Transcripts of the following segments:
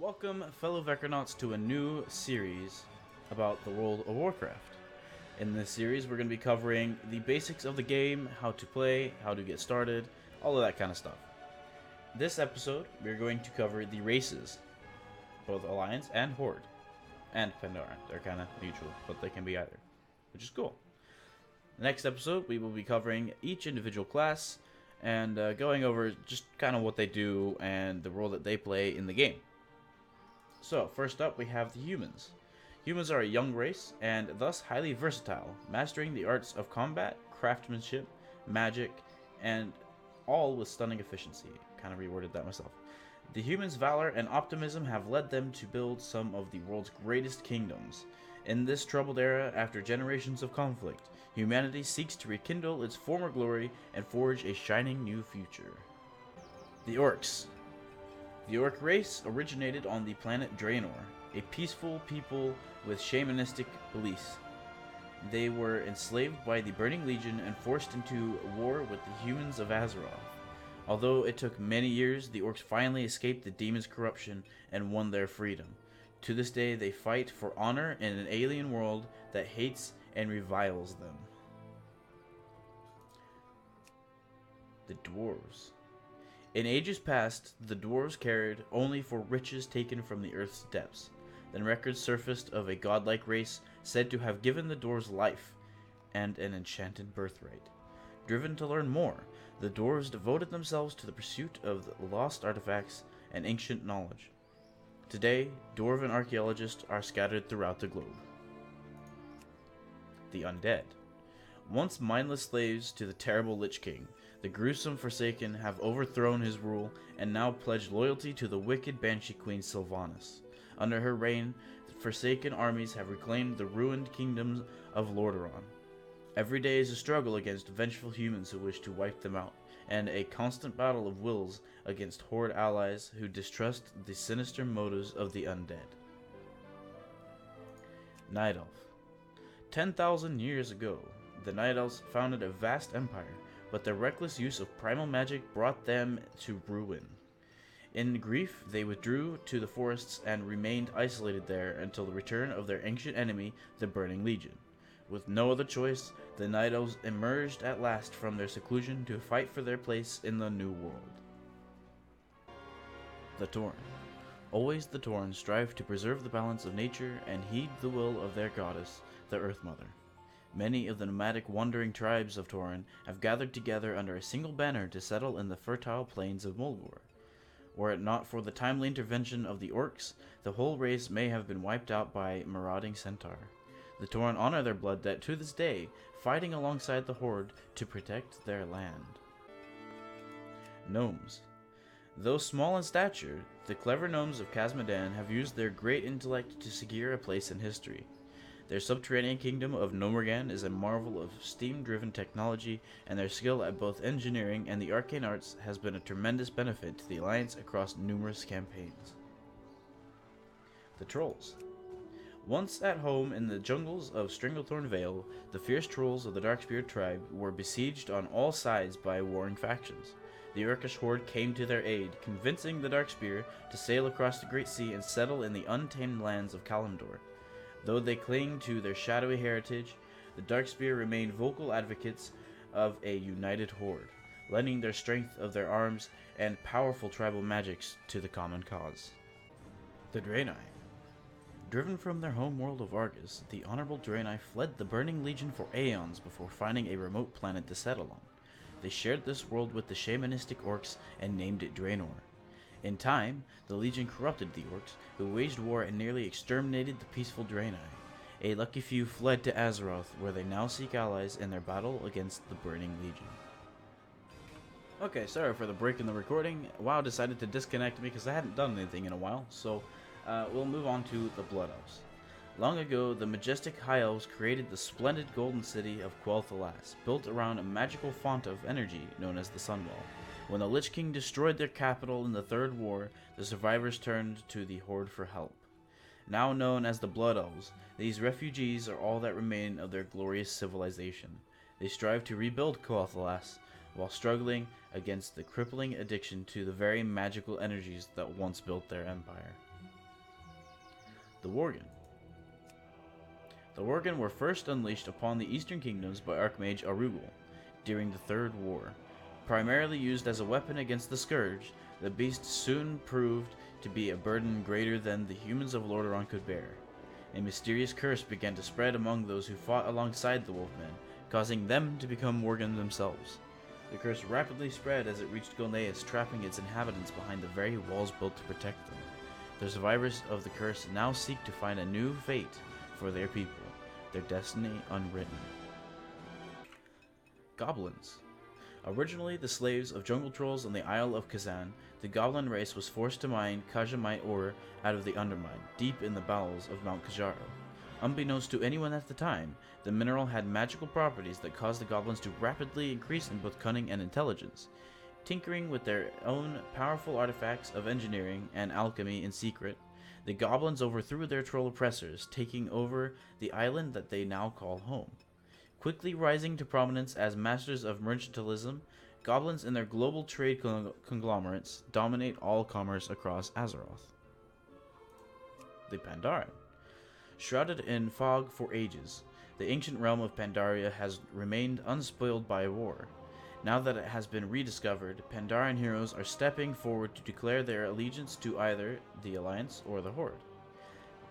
Welcome, fellow Vekraniths, to a new series about the World of Warcraft. In this series, we're going to be covering the basics of the game, how to play, how to get started, all of that kind of stuff. This episode, we're going to cover the races, both Alliance and Horde, and Pandaren. They're kind of neutral, but they can be either, which is cool. The next episode, we will be covering each individual class and going over just kind of what they do and the role that they play in the game. So, first up, we have the humans. Humans are a young race, and thus highly versatile, mastering the arts of combat, craftsmanship, magic, and all with stunning efficiency. Kind of reworded that myself. The humans' valor and optimism have led them to build some of the world's greatest kingdoms. In this troubled era, after generations of conflict, humanity seeks to rekindle its former glory and forge a shining new future. The Orcs. The Orc race originated on the planet Draenor, a peaceful people with shamanistic beliefs. They were enslaved by the Burning Legion and forced into war with the humans of Azeroth. Although it took many years, the Orcs finally escaped the demon's corruption and won their freedom. To this day, they fight for honor in an alien world that hates and reviles them. The Dwarves. In ages past, the dwarves cared only for riches taken from the earth's depths. Then records surfaced of a godlike race said to have given the dwarves life and an enchanted birthright. Driven to learn more, the dwarves devoted themselves to the pursuit of the lost artifacts and ancient knowledge. Today, dwarven archaeologists are scattered throughout the globe. The Undead. Once mindless slaves to the terrible Lich King, the gruesome Forsaken have overthrown his rule and now pledge loyalty to the wicked Banshee Queen Sylvanas. Under her reign, the Forsaken armies have reclaimed the ruined kingdoms of Lordaeron. Every day is a struggle against vengeful humans who wish to wipe them out, and a constant battle of wills against Horde allies who distrust the sinister motives of the undead. Night Elf. 10,000 years ago, the Night Elves founded a vast empire, but their reckless use of primal magic brought them to ruin. In grief, they withdrew to the forests and remained isolated there until the return of their ancient enemy, the Burning Legion. With no other choice, the Night Elves emerged at last from their seclusion to fight for their place in the New World. The Tauren. Always the Tauren strive to preserve the balance of nature and heed the will of their goddess, the Earth Mother. Many of the nomadic wandering tribes of Tauren have gathered together under a single banner to settle in the fertile plains of Mulgore. Were it not for the timely intervention of the Orcs, the whole race may have been wiped out by marauding centaur. The Tauren honor their blood debt to this day, fighting alongside the Horde to protect their land. Gnomes. Though small in stature, the clever gnomes of Khazad-dûm have used their great intellect to secure a place in history. Their subterranean kingdom of Gnomergan is a marvel of steam-driven technology, and their skill at both engineering and the arcane arts has been a tremendous benefit to the Alliance across numerous campaigns. The Trolls. Once at home in the jungles of Stranglethorn Vale, the fierce trolls of the Darkspear tribe were besieged on all sides by warring factions. The Orcish horde came to their aid, convincing the Darkspear to sail across the Great Sea and settle in the untamed lands of Kalimdor. Though they cling to their shadowy heritage, the Darkspear remain vocal advocates of a united horde, lending their strength of their arms and powerful tribal magics to the common cause. The Draenei. Driven from their home world of Argus, the honorable Draenei fled the Burning Legion for aeons before finding a remote planet to settle on. They shared this world with the shamanistic orcs and named it Draenor. In time, the Legion corrupted the Orcs, who waged war and nearly exterminated the peaceful Draenei. A lucky few fled to Azeroth, where they now seek allies in their battle against the Burning Legion. Okay, sorry for the break in the recording. WoW decided to disconnect me because I hadn't done anything in a while, so we'll move on to the Blood Elves. Long ago, the majestic High Elves created the splendid golden city of Quel'Thalas, built around a magical font of energy known as the Sunwell. When the Lich King destroyed their capital in the Third War, the survivors turned to the Horde for help. Now known as the Blood Elves, these refugees are all that remain of their glorious civilization. They strive to rebuild Quel'Thalas, while struggling against the crippling addiction to the very magical energies that once built their empire. the Worgen. The Worgen were first unleashed upon the Eastern Kingdoms by Archmage Arugul during the Third War. Primarily used as a weapon against the Scourge, the beast soon proved to be a burden greater than the humans of Lordaeron could bear. A mysterious curse began to spread among those who fought alongside the Wolfmen, causing them to become Worgen themselves. The curse rapidly spread as it reached Golneus, trapping its inhabitants behind the very walls built to protect them. The survivors of the curse now seek to find a new fate for their people, their destiny unwritten. Goblins. Originally the slaves of jungle trolls on the Isle of Kazan, the goblin race was forced to mine Kajamite ore out of the Undermine, deep in the bowels of Mount Kajaro. Unbeknownst to anyone at the time, the mineral had magical properties that caused the goblins to rapidly increase in both cunning and intelligence. Tinkering with their own powerful artifacts of engineering and alchemy in secret, the goblins overthrew their troll oppressors, taking over the island that they now call home. Quickly rising to prominence as masters of mercantilism, goblins and their global trade conglomerates dominate all commerce across Azeroth. The Pandaren. Shrouded in fog for ages, the ancient realm of Pandaria has remained unspoiled by war. Now that it has been rediscovered, Pandaren heroes are stepping forward to declare their allegiance to either the Alliance or the Horde.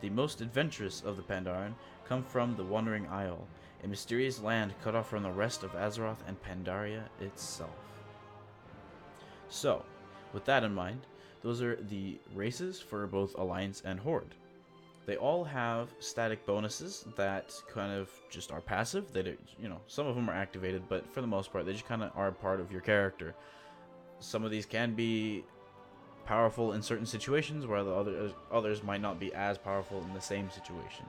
The most adventurous of the Pandaren come from the Wandering Isle, a mysterious land cut off from the rest of Azeroth and Pandaria itself. So, with that in mind, those are the races for both Alliance and Horde. They all have static bonuses that kind of just are passive. They don't, some of them are activated, but for the most part, they just kind of are part of your character. Some of these can be powerful in certain situations, where the others might not be as powerful in the same situation.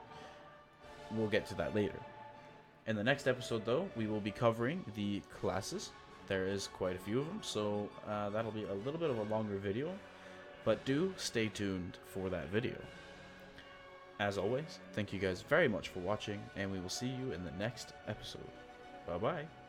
We'll get to that later. In the next episode, though, we will be covering the classes. There is quite a few of them, so that'll be a little bit of a longer video, but do stay tuned for that video. As always, thank you guys very much for watching, and we will see you in the next episode. Bye-bye.